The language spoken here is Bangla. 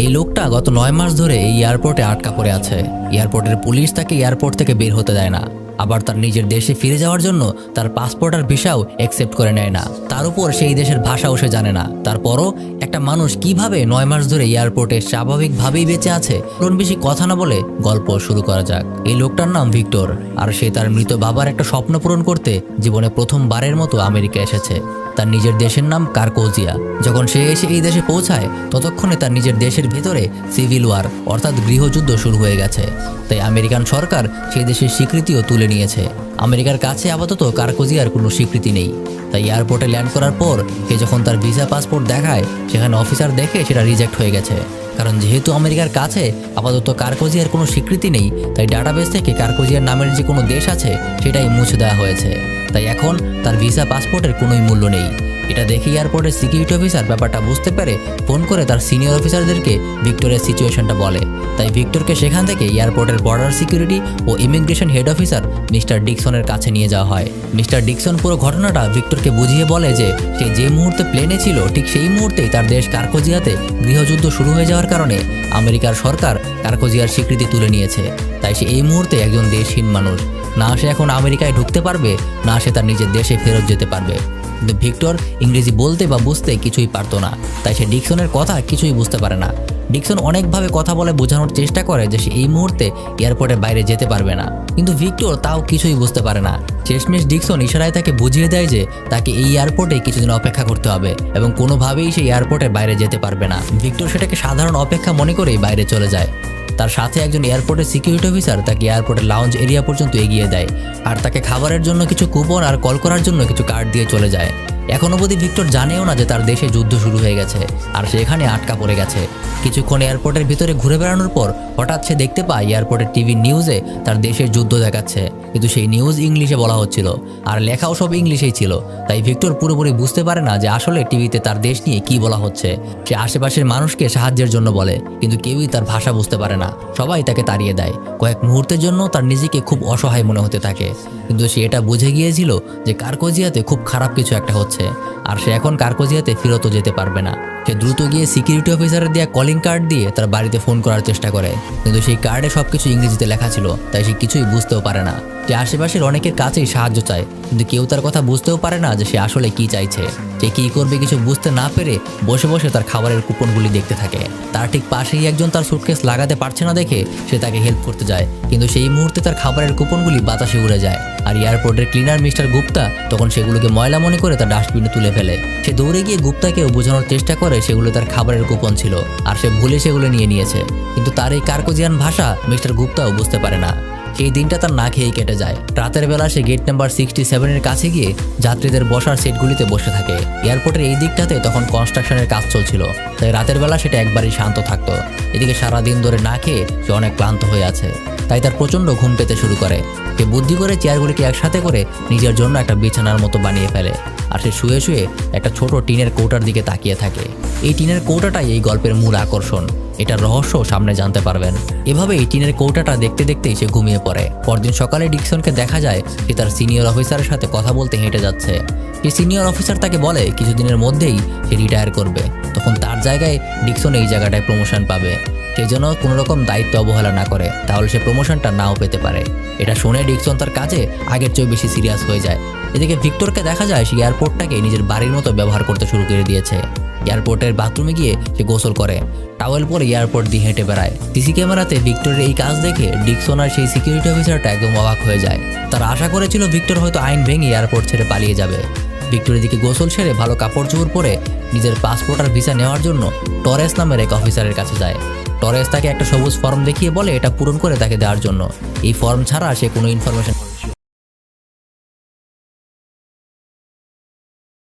এই লোকটা গত 9 মাস ধরে এই এয়ারপোর্টে আটকা পড়ে আছে। এয়ারপোর্টের পুলিশ তাকে এয়ারপোর্ট থেকে বের হতে দেয় না, আবার তার নিজের দেশে ফিরে যাওয়ার জন্য তার পাসপোর্ট আর ভিসাও অ্যাকসেপ্ট করে নেয় না। তার উপর সেই দেশের ভাষাও সে জানে না। তারপরও একটা মানুষ কিভাবে 9 মাস ধরে এয়ারপোর্টে স্বাভাবিকভাবেই বেঁচে আছে? চলুন বেশি কথা না বলে গল্প শুরু করা যাক। এই লোকটার নাম ভিক্টর, আর সে তার মৃত বাবার একটা স্বপ্ন পূরণ করতে জীবনে প্রথমবারের মতো আমেরিকা এসেছে। তার নিজের দেশের নাম কার্কোজিয়া। যখন সে এসে এই দেশে পৌঁছায় ততক্ষণে তার নিজের দেশের ভেতরে সিভিল ওয়ার অর্থাৎ গৃহযুদ্ধ শুরু হয়ে গেছে। তাই আমেরিকান সরকার সেই দেশের স্বীকৃতিও তুলে নিয়েছে। আমেরিকার কাছে আপাতত কার্কোজিয়ার কোনো স্বীকৃতি নেই। তাই এয়ারপোর্টে ল্যান্ড করার পর সে যখন তার ভিসা পাসপোর্ট দেখায়, সেখানে অফিসার দেখে সেটা রিজেক্ট হয়ে গেছে। কারণ যেহেতু আমেরিকার কাছে আপাতত কার্কোজিয়ার কোনো স্বীকৃতি নেই, তাই ডাটাবেস থেকে কার্কোজিয়ার নামের যে কোনো দেশ আছে সেটাই মুছে দেওয়া হয়েছে। তাই এখন তার ভিসা পাসপোর্টের কোনোই মূল্য নেই। এটা দেখে এয়ারপোর্টের সিকিউরিটি অফিসার ব্যাপারটা বুঝতে পেরে ফোন করে তার সিনিয়র অফিসারদেরকে ভিক্টরের সিচুয়েশনটা বলে। তাই ভিক্টরকে সেখান থেকে এয়ারপোর্টের বর্ডার সিকিউরিটি ও ইমিগ্রেশন হেড অফিসার মিস্টার ডিকসনের কাছে নিয়ে যাওয়া হয়। মিস্টার ডিকসন পুরো ঘটনাটা ভিক্টরকে বুঝিয়ে বলে যে সে যে মুহূর্তে প্লেনে ছিল ঠিক সেই মুহূর্তেই তার দেশ কার্কোজিয়াতে গৃহযুদ্ধ শুরু হয়ে যাওয়ার কারণে আমেরিকার সরকার কার্কোজিয়ার স্বীকৃতি তুলে নিয়েছে। তাই সে এই মুহূর্তে একজন দেশহীন মানুষ। না সে এখন আমেরিকায় ঢুকতে পারবে, না সে তার নিজের দেশে ফেরত যেতে পারবে। কিন্তু ভিক্টর ইংরেজি বলতে বা বুঝতে কিছুই পারতো না, তাই সে ডিকসনের কথা কিছুই বুঝতে পারে না। ডিকসন অনেকভাবে কথা বলে বোঝানোর চেষ্টা করে যে সে এই মুহূর্তে এয়ারপোর্টের বাইরে যেতে পারবে না, কিন্তু ভিক্টর তাও কিছুই বুঝতে পারে না। শেষমেশ ডিকসন ইশারায় তাকে বুঝিয়ে দেয় যে তাকে এই এয়ারপোর্টে কিছুদিন অপেক্ষা করতে হবে এবং কোনোভাবেই সে এয়ারপোর্টের বাইরে যেতে পারবে না। ভিক্টর সেটাকে সাধারণ অপেক্ষা মনে করেই বাইরে চলে যায়। তার সাথে একজন এয়ারপোর্টের সিকিউরিটি অফিসার তাকে এয়ারপোর্টের লাউঞ্জ এরিয়া পর্যন্ত এগিয়ে দেয়, আর তাকে খাবারের জন্য কিছু কুপন আর কল করার জন্য কিছু কার্ড দিয়ে চলে যায়। এখন অবধি ভিক্টর জানেও না যে তার দেশে যুদ্ধ শুরু হয়ে গেছে আর সে এখানে আটকা পড়ে গেছে। কিছুক্ষণ এয়ারপোর্টের ভিতরে ঘুরে বেড়ানোর পর হঠাৎ সে দেখতে পায় এয়ারপোর্টের টিভি নিউজে তার দেশের যুদ্ধ দেখাচ্ছে, কিন্তু সেই নিউজ ইংলিশে বলা হচ্ছিল আর লেখাও সব ইংলিশেই ছিল। তাই ভিক্টর পুরোপুরি বুঝতে পারে না যে আসলে টিভিতে তার দেশ নিয়ে কি বলা হচ্ছে। সে আশেপাশের মানুষকে সাহায্যের জন্য বলে, কিন্তু কেউই তার ভাষা বুঝতে পারে না। সবাই তাকে তাড়িয়ে দেয়। কয়েক মুহূর্তের জন্য তার নিজেকে খুব অসহায় মনে হতে থাকে, কিন্তু সে এটা বুঝে গিয়েছিল যে কার্কোজিয়াতে খুব খারাপ কিছু একটা হচ্ছে আর সে এখন কার্কোজিয়াতে ফেরতও যেতে পারবে না। সে দ্রুত গিয়ে সিকিউরিটি অফিসারের দেওয়া কলিং কার্ড দিয়ে তার বাড়িতে ফোন করার চেষ্টা করে, কিন্তু সেই কার্ডে সবকিছু ইংরেজিতে লেখা ছিল, তাই সে কিছুই বুঝতেও পারে না। সে আশেপাশের অনেকের কাছেই সাহায্য চায়, কিন্তু কেউ তার কথা বুঝতেও পারে না যে সে আসলে কি চাইছে। সে কি করবে কিছু বুঝতে না পেরে বসে বসে তার খাবারের কুপনগুলি দেখতে থাকে। তার ঠিক পাশেই একজন তার সুটকেস লাগাতে পারছে না দেখে সে তাকে হেল্প করতে যায়, কিন্তু সেই মুহূর্তে তার খাবারের কুপনগুলি বাতাসে উড়ে যায় আর এয়ারপোর্টের ক্লিনার মিস্টার গুপ্তা তখন সেগুলোকে ময়লা মনে করে তার ডাস্টবিনে তুলে ফেলে। সে দৌড়ে গিয়ে গুপ্তাকেও বোঝানোর চেষ্টা করে সেগুলো তার খাবারের কুপন ছিল আর সে ভুলে সেগুলো নিয়েছে, কিন্তু তার এই কার্কোজিয়ান ভাষা মিস্টার গুপ্তাও বুঝতে পারে না। সেই দিনটা তার না খেয়েই কেটে যায়। রাতের বেলা সে গেট নাম্বার 67-এর কাছে গিয়ে যাত্রীদের বসার সিটগুলিতে বসে থাকে। এয়ারপোর্টের এই দিকটাতে তখন কনস্ট্রাকশনের কাজ চলছিল, তাই রাতের বেলা সেটা একবারই শান্ত থাকতো। এদিকে সারাদিন ধরে না খেয়ে সে অনেক ক্লান্ত হয়ে আছে, তাই তার প্রচণ্ড ঘুম পেতে শুরু করে। সে বুদ্ধি করে চেয়ারগুলিকে একসাথে করে নিজের জন্য একটা বিছানার মতো বানিয়ে ফেলে আর সে শুয়ে শুয়ে একটা ছোট টিনের কৌটার দিকে তাকিয়ে থাকে। এই টিনের কৌটাটাই এই গল্পের মূল আকর্ষণ। এটার রহস্য সামনে জানতে পারবেন। এভাবে এই টিনের কৌটাটা দেখতে দেখতেই সে ঘুমিয়ে পড়ে। পরদিন সকালে ডিকসনকে দেখা যায় সে তার সিনিয়র অফিসারের সাথে কথা বলতে হেঁটে যাচ্ছে। সেই সিনিয়র অফিসার তাকে বলে কিছুদিনের মধ্যেই সে রিটায়ার করবে, তখন তার জায়গায় ডিকসন এই জায়গাটায় প্রমোশন পাবে। সেই জন্য কোনো রকম দায়িত্ব অবহেলা না করে, তাহলে সে প্রমোশনটা নাও পেতে পারে। এটা শুনে ডিকসন তার কাজে আগের চেয়েও বেশি সিরিয়াস হয়ে যায়। এদিকে ভিক্টরকে দেখা যায় সে এয়ারপোর্টটাকে নিজের বাড়ির মতো ব্যবহার করতে শুরু করে দিয়েছে। এয়ারপোর্টের বাথরুমে গিয়ে সে গোসল করে, টাওয়েল পরে এয়ারপোর্ট দিয়ে হেঁটে বেড়ায়। সিসি ক্যামেরাতে ভিক্টরের এই কাজ দেখে ডিকসন আর সেই সিকিউরিটি অফিসারটা একদম অবাক হয়ে যায়। তারা আশা করেছিল ভিক্টর হয়তো আইন ভেঙে এয়ারপোর্ট ছেড়ে পালিয়ে যাবে। ভিক্টরের দিকে গোসল সেরে ভালো কাপড় চোপড় পরে নিজের পাসপোর্ট আর ভিসা নেওয়ার জন্য টরেস নামের এক অফিসারের কাছে যায়। টরেস তাকে একটা সবুজ ফর্ম দেখিয়ে বলে এটা পূরণ করে তাকে দেওয়ার জন্য। এই ফর্ম ছাড়া সে কোনো ইনফরমেশন